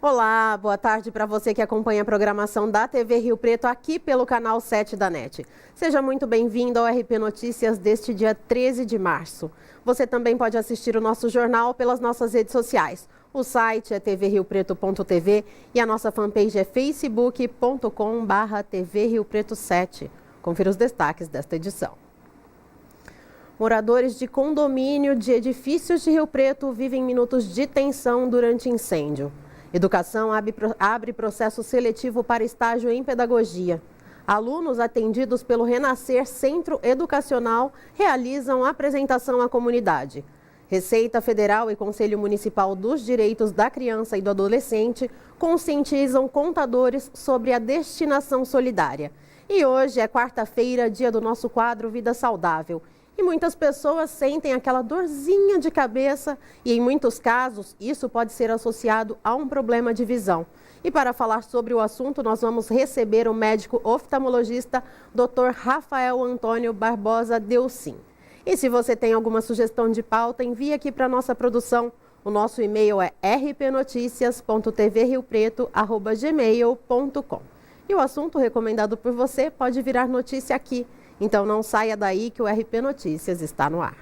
Olá, boa tarde para você que acompanha a programação da TV Rio Preto aqui pelo canal 7 da NET. Seja muito bem-vindo ao RP Notícias deste dia 13 de março. Você também pode assistir o nosso jornal pelas nossas redes sociais. O site é tvriopreto.tv e a nossa fanpage é facebook.com/TV Rio Preto 7. Confira os destaques desta edição. Moradores de condomínio de edifícios de Rio Preto vivem minutos de tensão durante incêndio. Educação abre processo seletivo para estágio em pedagogia. Alunos atendidos pelo Renascer Centro Educacional realizam apresentação à comunidade. Receita Federal e Conselho Municipal dos Direitos da Criança e do Adolescente conscientizam contadores sobre a destinação solidária. E hoje é quarta-feira, dia do nosso quadro Vida Saudável. E muitas pessoas sentem aquela dorzinha de cabeça e, em muitos casos, isso pode ser associado a um problema de visão. E para falar sobre o assunto, nós vamos receber o médico oftalmologista Dr. Rafael Antônio Barbosa Delcim. E se você tem alguma sugestão de pauta, envie aqui para a nossa produção. O nosso e-mail é rpnoticias.tvriopreto@gmail.com. E o assunto recomendado por você pode virar notícia aqui. Então não saia daí que o RP Notícias está no ar.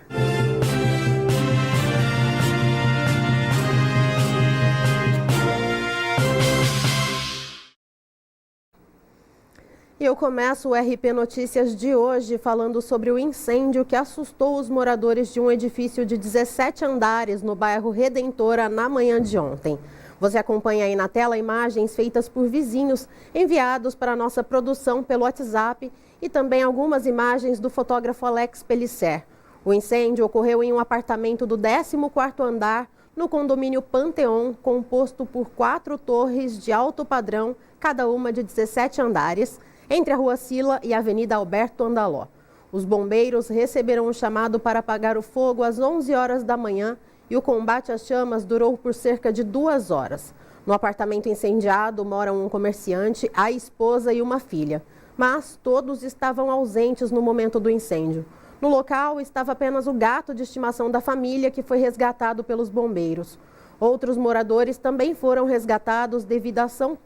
E eu começo o RP Notícias de hoje falando sobre o incêndio que assustou os moradores de um edifício de 17 andares no bairro Redentora na manhã de ontem. Você acompanha aí na tela imagens feitas por vizinhos enviados para a nossa produção pelo WhatsApp e também algumas imagens do fotógrafo Alex Pellicer. O incêndio ocorreu em um apartamento do 14º andar no condomínio Panteon, composto por 4 torres de alto padrão, cada uma de 17 andares, entre a Rua Sila e a Avenida Alberto Andaló. Os bombeiros receberam um chamado para apagar o fogo às 11 horas da manhã e o combate às chamas durou por cerca de 2 horas. No apartamento incendiado moram um comerciante, a esposa e uma filha. Mas todos estavam ausentes no momento do incêndio. No local estava apenas o gato de estimação da família, que foi resgatado pelos bombeiros. Outros moradores também foram resgatados devido à ação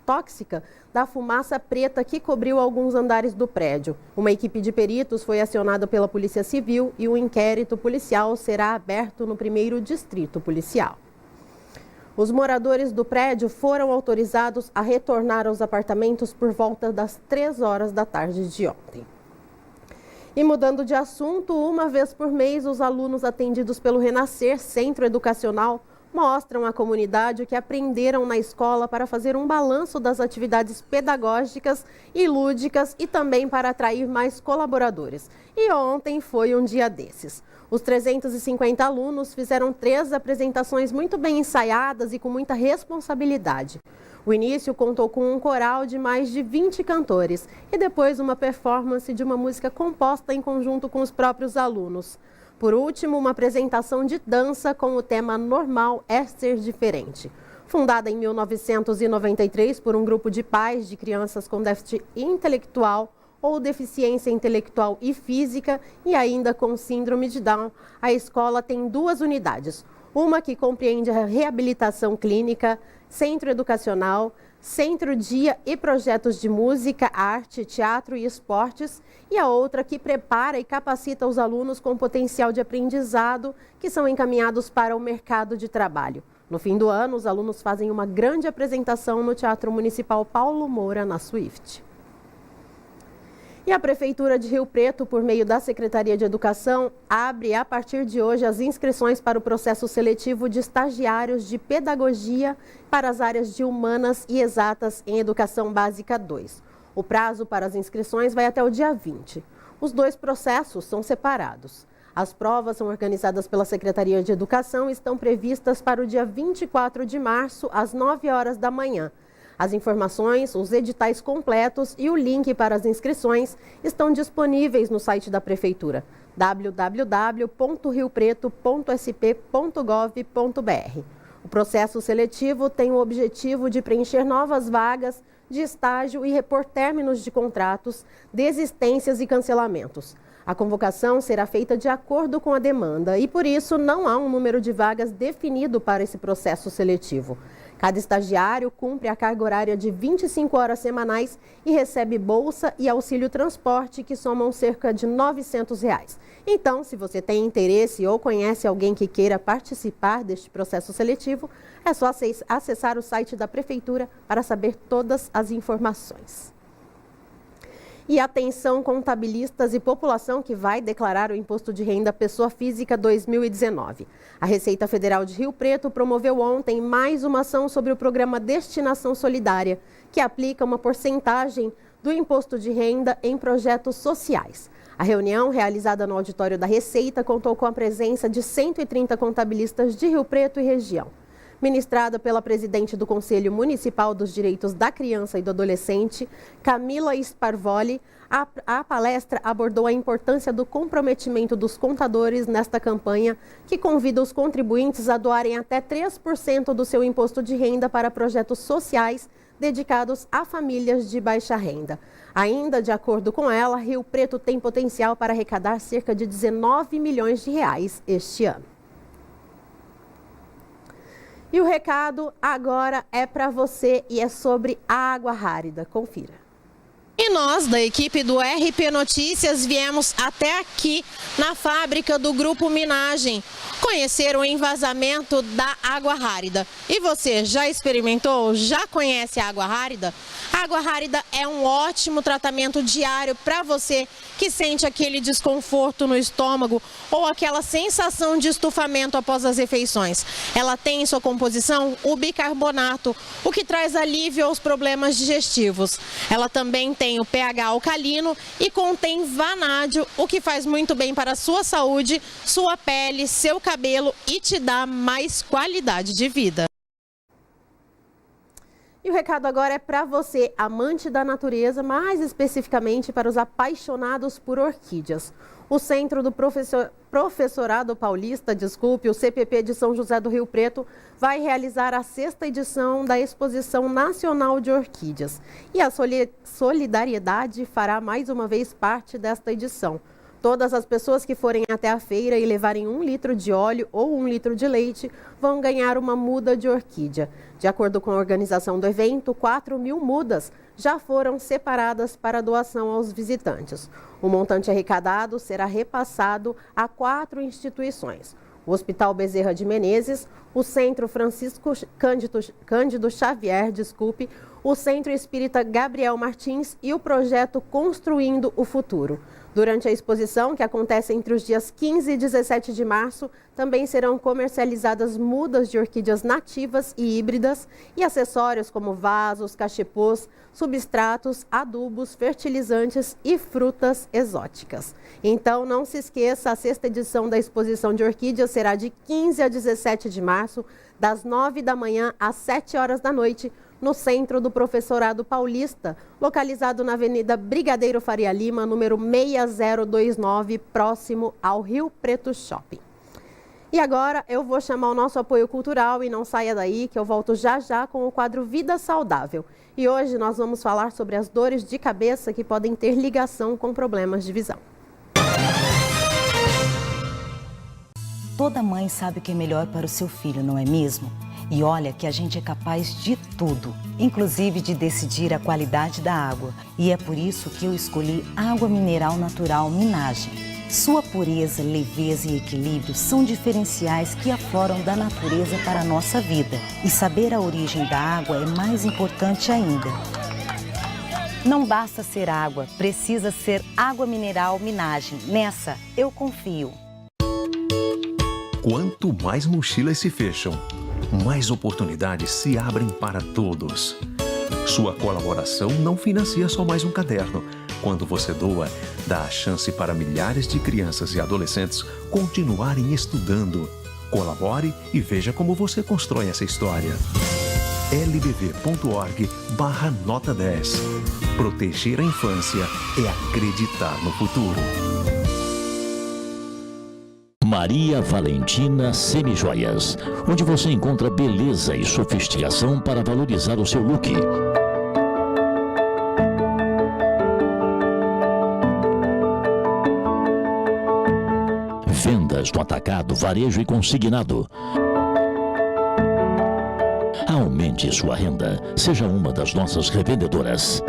tóxica da fumaça preta que cobriu alguns andares do prédio. Uma equipe de peritos foi acionada pela Polícia Civil e o inquérito policial será aberto no 1º Distrito Policial. Os moradores do prédio foram autorizados a retornar aos apartamentos por volta das 3 horas da tarde de ontem. E mudando de assunto, uma vez por mês, os alunos atendidos pelo Renascer Centro Educacional mostram à comunidade o que aprenderam na escola para fazer um balanço das atividades pedagógicas e lúdicas e também para atrair mais colaboradores. E ontem foi um dia desses. Os 350 alunos fizeram 3 apresentações muito bem ensaiadas e com muita responsabilidade. O início contou com um coral de mais de 20 cantores e depois uma performance de uma música composta em conjunto com os próprios alunos. Por último, uma apresentação de dança com o tema Normal é Ser Diferente. Fundada em 1993 por um grupo de pais de crianças com déficit intelectual ou deficiência intelectual e física e ainda com síndrome de Down, a escola tem 2 unidades. Uma que compreende a reabilitação clínica, centro educacional, centro dia e projetos de música, arte, teatro e esportes, e a outra que prepara e capacita os alunos com potencial de aprendizado que são encaminhados para o mercado de trabalho. No fim do ano, os alunos fazem uma grande apresentação no Teatro Municipal Paulo Moura, na Swift. E a Prefeitura de Rio Preto, por meio da Secretaria de Educação, abre a partir de hoje as inscrições para o processo seletivo de estagiários de pedagogia para as áreas de humanas e exatas em Educação Básica 2. O prazo para as inscrições vai até o dia 20. Os 2 processos são separados. As provas são organizadas pela Secretaria de Educação e estão previstas para o dia 24 de março, às 9 horas da manhã. As informações, os editais completos e o link para as inscrições estão disponíveis no site da Prefeitura, www.riopreto.sp.gov.br. O processo seletivo tem o objetivo de preencher novas vagas de estágio e repor términos de contratos, desistências e cancelamentos. A convocação será feita de acordo com a demanda e, por isso, não há um número de vagas definido para esse processo seletivo. Cada estagiário cumpre a carga horária de 25 horas semanais e recebe bolsa e auxílio transporte, que somam cerca de R$ 900. Então, se você tem interesse ou conhece alguém que queira participar deste processo seletivo, é só acessar o site da Prefeitura para saber todas as informações. E atenção, contabilistas e população que vai declarar o Imposto de Renda Pessoa Física 2019. A Receita Federal de Rio Preto promoveu ontem mais uma ação sobre o programa Destinação Solidária, que aplica uma porcentagem do imposto de renda em projetos sociais. A reunião, realizada no auditório da Receita, contou com a presença de 130 contabilistas de Rio Preto e região. Ministrada pela presidente do Conselho Municipal dos Direitos da Criança e do Adolescente, Camila Sparvoli, a palestra abordou a importância do comprometimento dos contadores nesta campanha, que convida os contribuintes a doarem até 3% do seu imposto de renda para projetos sociais dedicados a famílias de baixa renda. Ainda de acordo com ela, Rio Preto tem potencial para arrecadar cerca de 19 milhões de reais este ano. E o recado agora é para você e é sobre água rárida. Confira. E nós, da equipe do RP Notícias, viemos até aqui na fábrica do Grupo Minagem conhecer o envasamento da água rárida. E você já experimentou? Já conhece a água rárida? A água rárida é um ótimo tratamento diário para você que sente aquele desconforto no estômago ou aquela sensação de estufamento após as refeições. Ela tem em sua composição o bicarbonato, o que traz alívio aos problemas digestivos. Ela também tem o pH alcalino e contém vanádio, o que faz muito bem para a sua saúde, sua pele, seu cabelo e te dá mais qualidade de vida. E o recado agora é para você, amante da natureza, mais especificamente para os apaixonados por orquídeas. O Centro do Professorado Paulista, o CPP de São José do Rio Preto, vai realizar a 6ª edição da Exposição Nacional de Orquídeas. E a solidariedade fará mais uma vez parte desta edição. Todas as pessoas que forem até a feira e levarem 1 litro de óleo ou 1 litro de leite vão ganhar uma muda de orquídea. De acordo com a organização do evento, 4.000 mudas já foram separadas para doação aos visitantes. O montante arrecadado será repassado a 4 instituições: o Hospital Bezerra de Menezes, o Centro Francisco Cândido Xavier, o Centro Espírita Gabriel Martins e o projeto Construindo o Futuro. Durante a exposição, que acontece entre os dias 15 e 17 de março, também serão comercializadas mudas de orquídeas nativas e híbridas e acessórios como vasos, cachepôs, substratos, adubos, fertilizantes e frutas exóticas. Então, não se esqueça, a 6ª edição da exposição de orquídeas será de 15 a 17 de março, das 9 da manhã às 7 horas da noite, no Centro do Professorado Paulista, localizado na Avenida Brigadeiro Faria Lima, número 6029, próximo ao Rio Preto Shopping. E agora eu vou chamar o nosso apoio cultural e não saia daí, que eu volto já já com o quadro Vida Saudável. E hoje nós vamos falar sobre as dores de cabeça que podem ter ligação com problemas de visão. Toda mãe sabe o que é melhor para o seu filho, não é mesmo? E olha que a gente é capaz de tudo, inclusive de decidir a qualidade da água. E é por isso que eu escolhi água mineral natural Minagem. Sua pureza, leveza e equilíbrio são diferenciais que afloram da natureza para a nossa vida. E saber a origem da água é mais importante ainda. Não basta ser água, precisa ser água mineral Minagem. Nessa, eu confio. Quanto mais mochilas se fecham, mais oportunidades se abrem para todos. Sua colaboração não financia só mais um caderno. Quando você doa, dá a chance para milhares de crianças e adolescentes continuarem estudando. Colabore e veja como você constrói essa história. lbv.org/nota 10. Proteger a infância é acreditar no futuro. Maria Valentina Semijoias, onde você encontra beleza e sofisticação para valorizar o seu look. Vendas no atacado, varejo e consignado. Aumente Aumente sua renda. Seja uma das nossas revendedoras.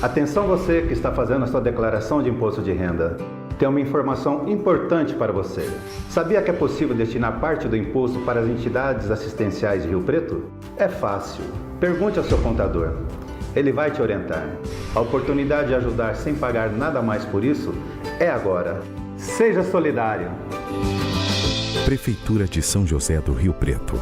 Atenção você que está fazendo a sua declaração de imposto de renda. Tem uma informação importante para você. Sabia que é possível destinar parte do imposto para as entidades assistenciais de Rio Preto? É fácil. Pergunte ao seu contador. Ele vai te orientar. A oportunidade de ajudar sem pagar nada mais por isso é agora. Seja solidário. Prefeitura de São José do Rio Preto.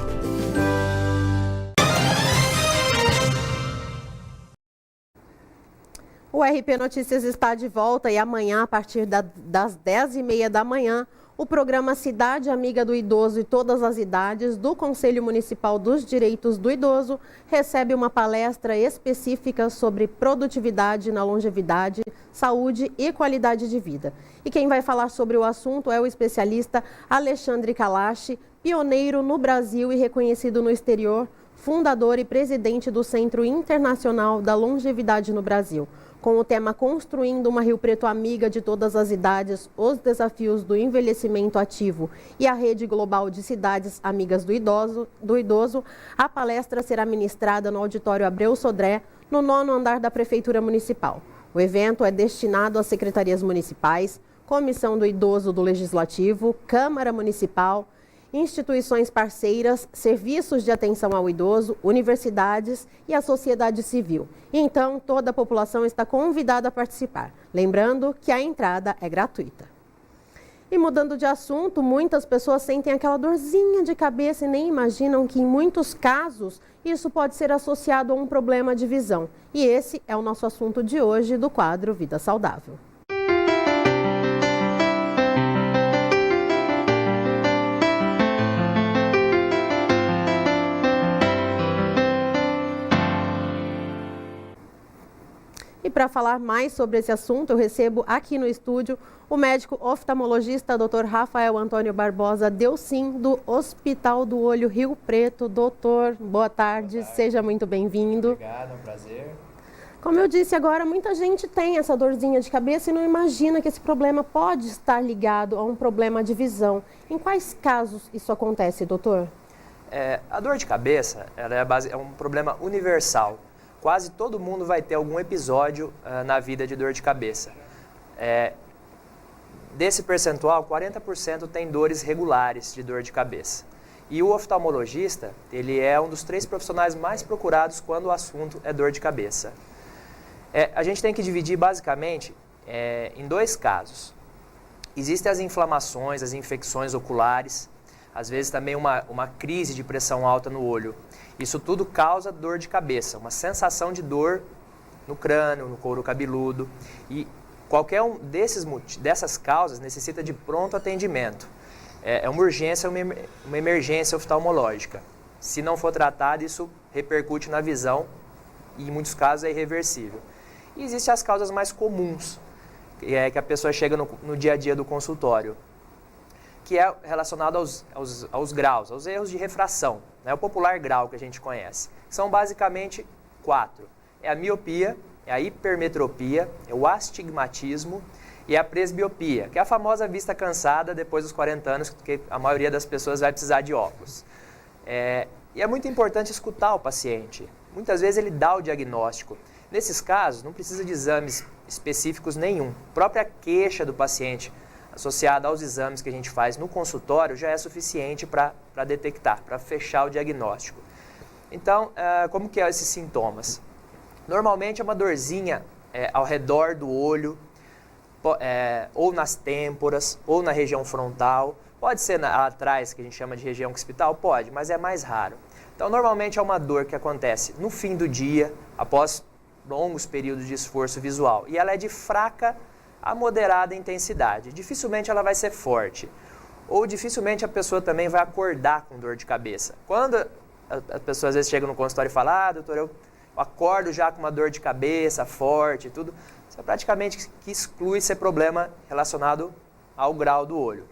O RP Notícias está de volta e amanhã, a partir das 10h30 da manhã, o programa Cidade Amiga do Idoso e Todas as Idades do Conselho Municipal dos Direitos do Idoso recebe uma palestra específica sobre produtividade na longevidade, saúde e qualidade de vida. E quem vai falar sobre o assunto é o especialista Alexandre Kalash, pioneiro no Brasil e reconhecido no exterior, fundador e presidente do Centro Internacional da Longevidade no Brasil. Com o tema Construindo uma Rio Preto Amiga de Todas as Idades, os desafios do envelhecimento ativo e a rede global de cidades amigas do idoso, a palestra será ministrada no auditório Abreu Sodré, no 9º andar da Prefeitura Municipal. O evento é destinado às secretarias municipais, Comissão do Idoso do Legislativo, Câmara Municipal, instituições parceiras, serviços de atenção ao idoso, universidades e a sociedade civil. Então, toda a população está convidada a participar. Lembrando que a entrada é gratuita. E mudando de assunto, muitas pessoas sentem aquela dorzinha de cabeça e nem imaginam que, em muitos casos, isso pode ser associado a um problema de visão. E esse é o nosso assunto de hoje do quadro Vida Saudável. E para falar mais sobre esse assunto, eu recebo aqui no estúdio o médico oftalmologista Dr. Rafael Antônio Barbosa Delcim, do Hospital do Olho Rio Preto. Doutor, boa tarde, seja muito bem-vindo. Obrigado, é um prazer. Como eu disse agora, muita gente tem essa dorzinha de cabeça e não imagina que esse problema pode estar ligado a um problema de visão. Em quais casos isso acontece, doutor? A dor de cabeça ela é um problema universal. Quase todo mundo vai ter algum episódio na vida de dor de cabeça. Desse percentual, 40% tem dores regulares de dor de cabeça. E o oftalmologista, ele é um dos 3 profissionais mais procurados quando o assunto é dor de cabeça. A gente tem que dividir basicamente em 2 casos. Existem as inflamações, as infecções oculares, às vezes também uma crise de pressão alta no olho. Isso tudo causa dor de cabeça, uma sensação de dor no crânio, no couro cabeludo. E qualquer um dessas causas necessita de pronto atendimento. É uma urgência, uma emergência oftalmológica. Se não for tratado, isso repercute na visão e em muitos casos é irreversível. E existem as causas mais comuns, que a pessoa chega no dia a dia do consultório, que é relacionado aos graus, aos erros de refração, né? O popular grau que a gente conhece. São basicamente 4. É a miopia, é a hipermetropia, é o astigmatismo e a presbiopia, que é a famosa vista cansada depois dos 40 anos, que a maioria das pessoas vai precisar de óculos. E é muito importante escutar o paciente. Muitas vezes ele dá o diagnóstico. Nesses casos, não precisa de exames específicos nenhum. A própria queixa do paciente, associada aos exames que a gente faz no consultório, já é suficiente para detectar, para fechar o diagnóstico. Então, como que é esses sintomas? Normalmente é uma dorzinha ao redor do olho, ou nas têmporas, ou na região frontal. Pode ser atrás, que a gente chama de região occipital? Pode, mas é mais raro. Então, normalmente é uma dor que acontece no fim do dia, após longos períodos de esforço visual. E ela é de fraca a moderada intensidade. Dificilmente ela vai ser forte. Ou dificilmente a pessoa também vai acordar com dor de cabeça. Quando a pessoa às vezes chega no consultório e fala, doutor, eu acordo já com uma dor de cabeça forte e tudo, isso é praticamente que exclui ser problema relacionado ao grau do olho.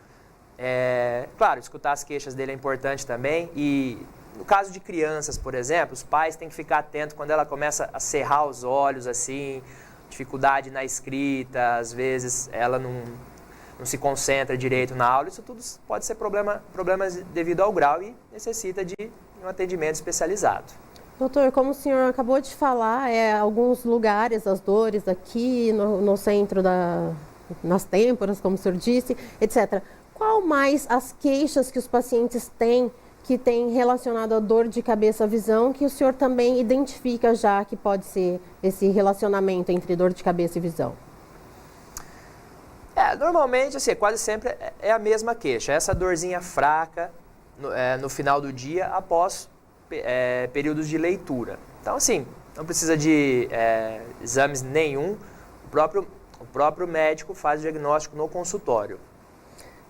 Claro, escutar as queixas dele é importante também e no caso de crianças, por exemplo, os pais têm que ficar atentos quando ela começa a cerrar os olhos assim, dificuldade na escrita, às vezes ela não se concentra direito na aula, isso tudo pode ser problemas devido ao grau e necessita de um atendimento especializado. Doutor, como o senhor acabou de falar, alguns lugares, as dores aqui no centro, nas têmporas, como o senhor disse, etc. Qual mais as queixas que os pacientes têm que tem relacionado à dor de cabeça à visão, que o senhor também identifica já que pode ser esse relacionamento entre dor de cabeça e visão? Normalmente, assim, quase sempre é a mesma queixa, essa dorzinha fraca no final do dia após períodos de leitura. Então, assim, não precisa de exames nenhum, o próprio médico faz o diagnóstico no consultório.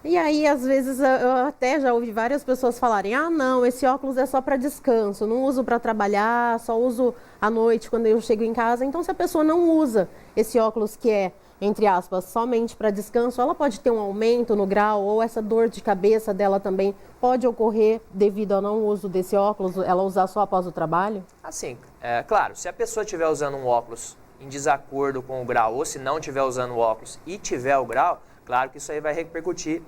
E aí, às vezes, eu até já ouvi várias pessoas falarem, não, esse óculos é só para descanso, não uso para trabalhar, só uso à noite quando eu chego em casa. Então, se a pessoa não usa esse óculos que é, entre aspas, somente para descanso, ela pode ter um aumento no grau ou essa dor de cabeça dela também pode ocorrer devido ao não uso desse óculos, ela usar só após o trabalho? Assim, claro, se a pessoa estiver usando um óculos em desacordo com o grau ou se não estiver usando o óculos e tiver o grau, claro que isso aí vai repercutir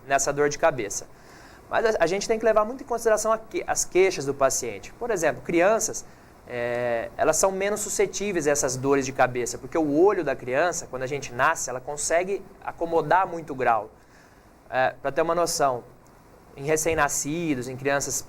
nessa dor de cabeça. Mas a gente tem que levar muito em consideração as queixas do paciente. Por exemplo, crianças, elas são menos suscetíveis a essas dores de cabeça, porque o olho da criança, quando a gente nasce, ela consegue acomodar muito o grau. Para ter uma noção, em recém-nascidos, em crianças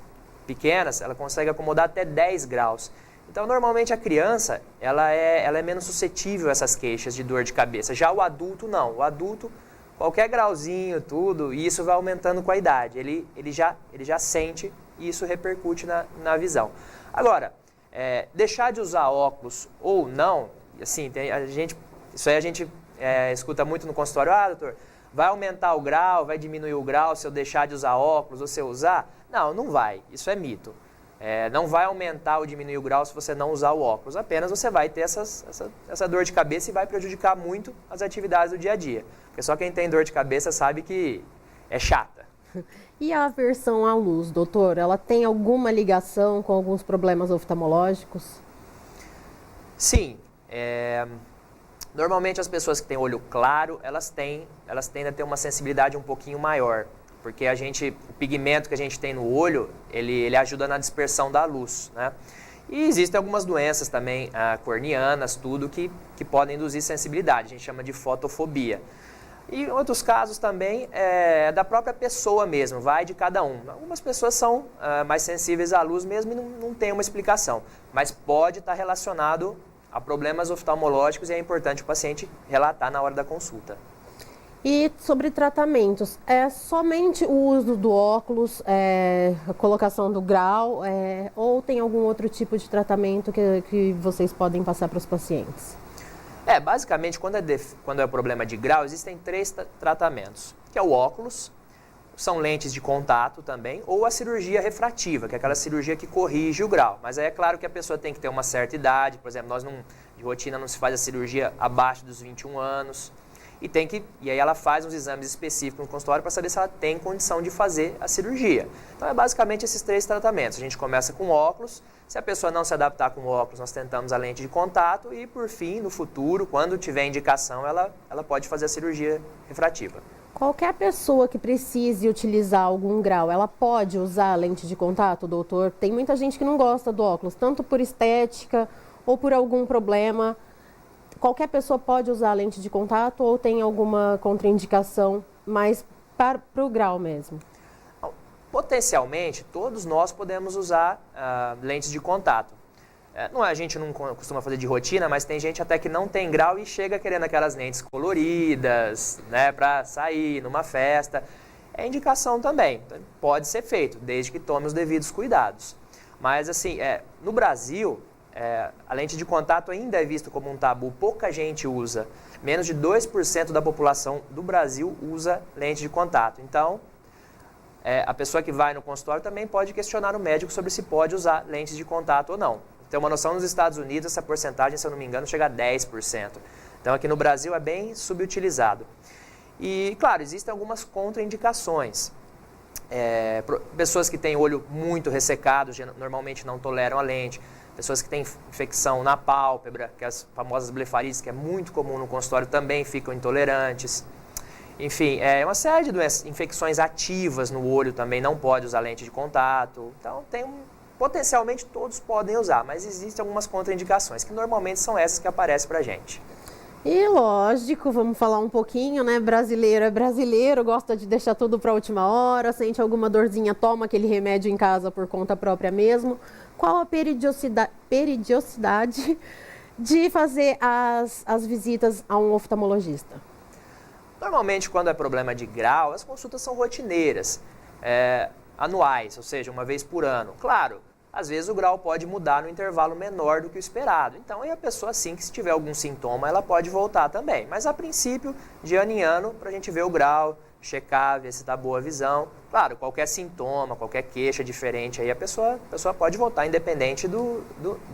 pequenas, ela consegue acomodar até 10 graus. Então, normalmente a criança, ela é menos suscetível a essas queixas de dor de cabeça. Já o adulto, não. O adulto, qualquer grauzinho, tudo, e isso vai aumentando com a idade. Ele já sente e isso repercute na visão. Agora, deixar de usar óculos ou não, assim, isso aí a gente escuta muito no consultório, doutor, vai aumentar o grau, vai diminuir o grau se eu deixar de usar óculos ou se eu usar? Não, não vai, isso é mito. Não vai aumentar ou diminuir o grau se você não usar o óculos, apenas você vai ter essa dor de cabeça e vai prejudicar muito as atividades do dia a dia. Porque só quem tem dor de cabeça sabe que é chata. E a aversão à luz, doutor, ela tem alguma ligação com alguns problemas oftalmológicos? Sim. Normalmente as pessoas que têm olho claro, elas tendem a ter uma sensibilidade um pouquinho maior. Porque o pigmento que a gente tem no olho, ele ajuda na dispersão da luz, né? E existem algumas doenças também corneanas, tudo, que podem induzir sensibilidade, a gente chama de fotofobia. E em outros casos também da própria pessoa mesmo, vai de cada um. Algumas pessoas são mais sensíveis à luz mesmo e não tem uma explicação, mas pode estar relacionado a problemas oftalmológicos e é importante o paciente relatar na hora da consulta. E sobre tratamentos, é somente o uso do óculos, a colocação do grau, ou tem algum outro tipo de tratamento que vocês podem passar para os pacientes? Basicamente, quando é problema de grau, existem 3 tratamentos, que é o óculos, são lentes de contato também, ou a cirurgia refrativa, que é aquela cirurgia que corrige o grau. Mas aí é claro que a pessoa tem que ter uma certa idade, por exemplo, de rotina não se faz a cirurgia abaixo dos 21 anos, e aí ela faz uns exames específicos no consultório para saber se ela tem condição de fazer a cirurgia. Então, basicamente esses 3 tratamentos. A gente começa com óculos, se a pessoa não se adaptar com óculos, nós tentamos a lente de contato e, por fim, no futuro, quando tiver indicação, ela pode fazer a cirurgia refrativa. Qualquer pessoa que precise utilizar algum grau, ela pode usar a lente de contato, doutor? Tem muita gente que não gosta do óculos, tanto por estética ou por algum problema. Qualquer pessoa pode usar a lente de contato ou tem alguma contraindicação mais para o grau mesmo? Potencialmente, todos nós podemos usar lentes de contato. A gente não costuma fazer de rotina, mas tem gente até que não tem grau e chega querendo aquelas lentes coloridas, né, para sair numa festa. É indicação também, pode ser feito, desde que tome os devidos cuidados. Mas assim, no Brasil, A lente de contato ainda é vista como um tabu, pouca gente usa. Menos de 2% da população do Brasil usa lente de contato. Então, a pessoa que vai no consultório também pode questionar o médico sobre se pode usar lentes de contato ou não. Tem uma noção, nos Estados Unidos, essa porcentagem, se eu não me engano, chega a 10%. Então, aqui no Brasil é bem subutilizado. E, claro, existem algumas contraindicações. Pessoas que têm olho muito ressecado, normalmente não toleram a lente. Pessoas que têm infecção na pálpebra, que é as famosas blefarites, que é muito comum no consultório, também ficam intolerantes. Enfim, uma série de doenças, infecções ativas no olho também não pode usar lente de contato. Então, potencialmente todos podem usar, mas existem algumas contraindicações, que normalmente são essas que aparecem pra gente. E lógico, vamos falar um pouquinho, né? Brasileiro é brasileiro, gosta de deixar tudo para a última hora, sente alguma dorzinha, toma aquele remédio em casa por conta própria mesmo. Qual a periodicidade de fazer as visitas a um oftalmologista? Normalmente, quando é problema de grau, as consultas são rotineiras, anuais, ou seja, uma vez por ano. Claro, às vezes o grau pode mudar no intervalo menor do que o esperado. Então, aí a pessoa, sim, que se tiver algum sintoma, ela pode voltar também. Mas, a princípio, de ano em ano, para a gente ver o grau, checar, ver se está boa a visão. Claro, qualquer sintoma, qualquer queixa diferente, aí a pessoa pode voltar, independente do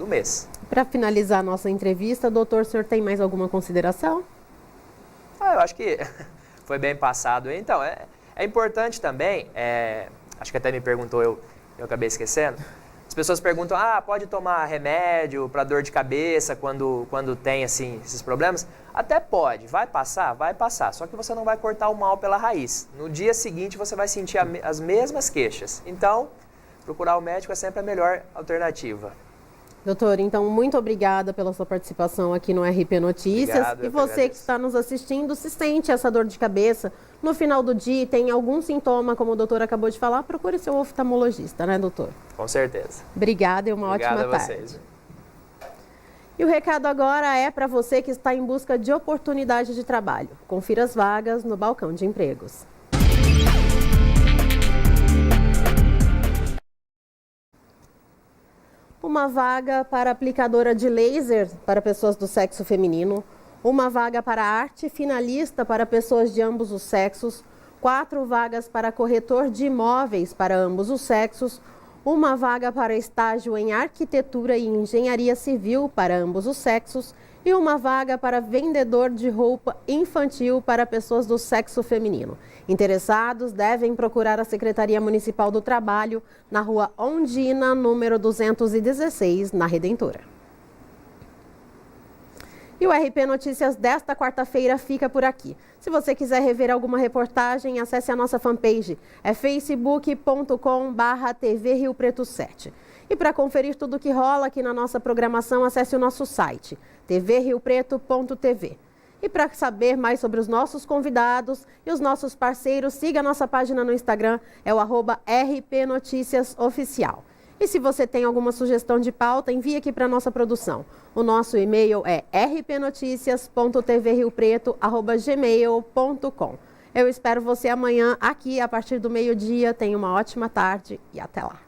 mês. Para finalizar a nossa entrevista, doutor, o senhor tem mais alguma consideração? Eu acho que foi bem passado. Então, é importante também, acho que até me perguntou, eu acabei esquecendo. As pessoas perguntam, pode tomar remédio para dor de cabeça quando tem assim, esses problemas? Até pode, vai passar, só que você não vai cortar o mal pela raiz. No dia seguinte você vai sentir as mesmas queixas. Então, procurar o médico é sempre a melhor alternativa. Doutor, então, muito obrigada pela sua participação aqui no RP Notícias. Obrigado, e você que está nos assistindo, se sente essa dor de cabeça no final do dia, tem algum sintoma, como o doutor acabou de falar, procure seu oftalmologista, né, doutor? Com certeza. Obrigada e uma ótima tarde. Vocês. E o recado agora é para você que está em busca de oportunidade de trabalho. Confira as vagas no balcão de empregos. Uma vaga para aplicadora de laser para pessoas do sexo feminino, uma vaga para arte finalista para pessoas de ambos os sexos, 4 vagas para corretor de imóveis para ambos os sexos, uma vaga para estágio em arquitetura e engenharia civil para ambos os sexos e uma vaga para vendedor de roupa infantil para pessoas do sexo feminino. Interessados devem procurar a Secretaria Municipal do Trabalho na Rua Ondina, número 216, na Redentora. E o RP Notícias desta quarta-feira fica por aqui. Se você quiser rever alguma reportagem, acesse a nossa fanpage, é facebook.com/TV Rio Preto 7. E para conferir tudo o que rola aqui na nossa programação, acesse o nosso site, tvriopreto.tv. E para saber mais sobre os nossos convidados e os nossos parceiros, siga a nossa página no Instagram, é o @RP Notícias Oficial. E se você tem alguma sugestão de pauta, envie aqui para a nossa produção. O nosso e-mail é rpnoticias.tvriopreto@gmail.com. Eu espero você amanhã aqui a partir do meio-dia. Tenha uma ótima tarde e até lá.